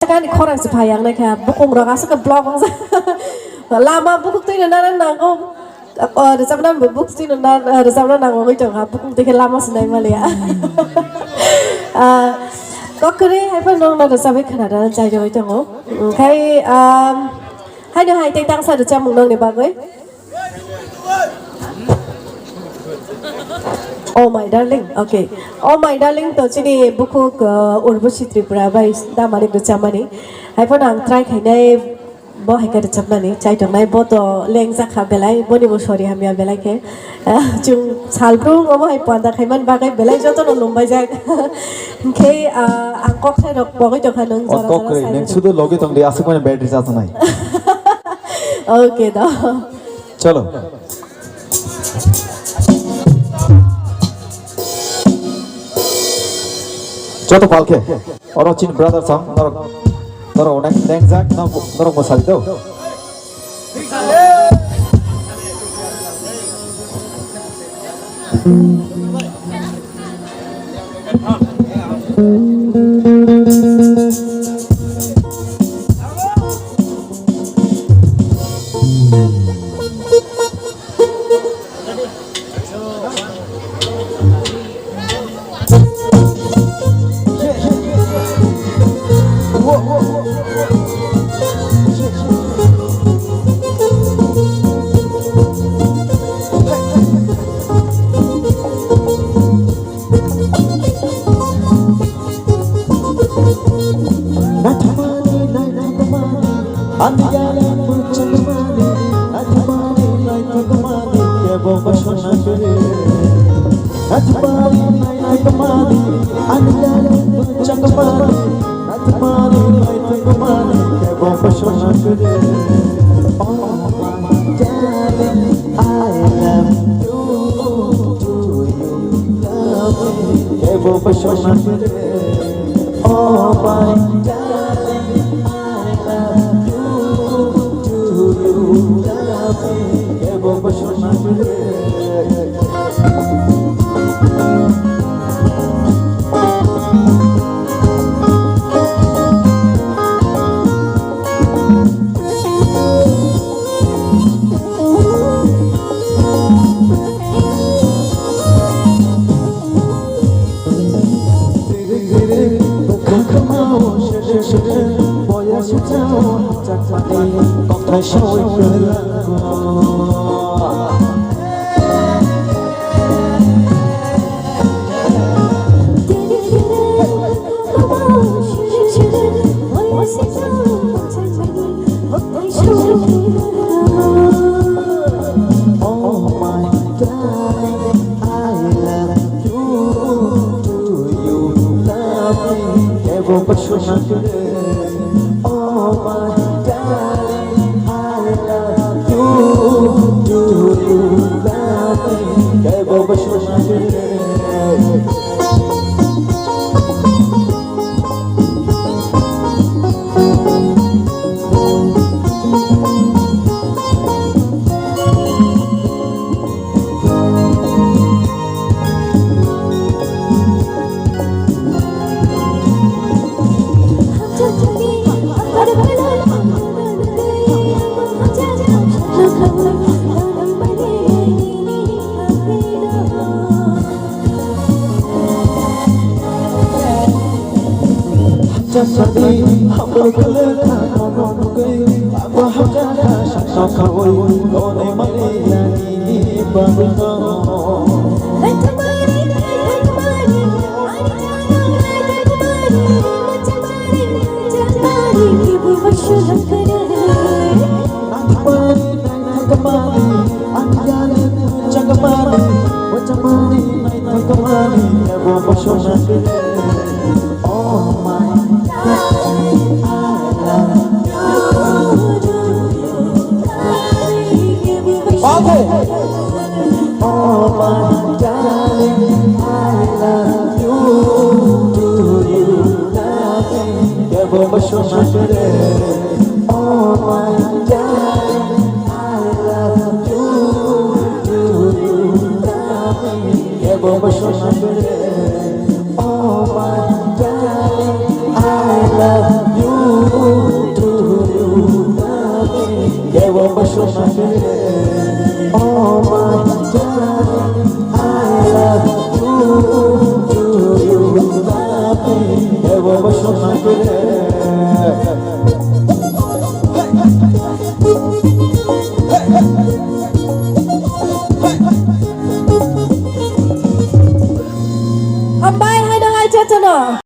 kan korang sepayang nak ya, bukan orang asal ke blog bangsa. Lama buku tu nana nangko, resapna buku tu nana resapna nangko itu kan buku tu lama senai malia. Kau kiri apa nong nana resapnya kenapa cai jauh itu ngo? Kai hai ni hai tentang satu jam nong ni bagai. Oh my darling, okay. Oh my darling, tu cini buku ke Urbusi Tripura, baik dah mana bercakap ni. Hai pun ang try kini, boh hai kerja bercakap ni. Cai tu nai boh tu leng zakha belai, boh ni boh sorry hamia belai ke. Jung salbrung, oh hai pun dah kaiman bagai belai jatuh nol lumbai jak. Ke angkok saya dok boh itu kan nol jara jara saya. Neng sudah logi tong dia asik mana bateri jatuh nai. Okay dah. Chalo. Jatuh palke, orang Chin brother song, orang neng zak, orang mau salih tu. Oh my darling, I love you. সোনা করে Ambai hai na hai cha cha na.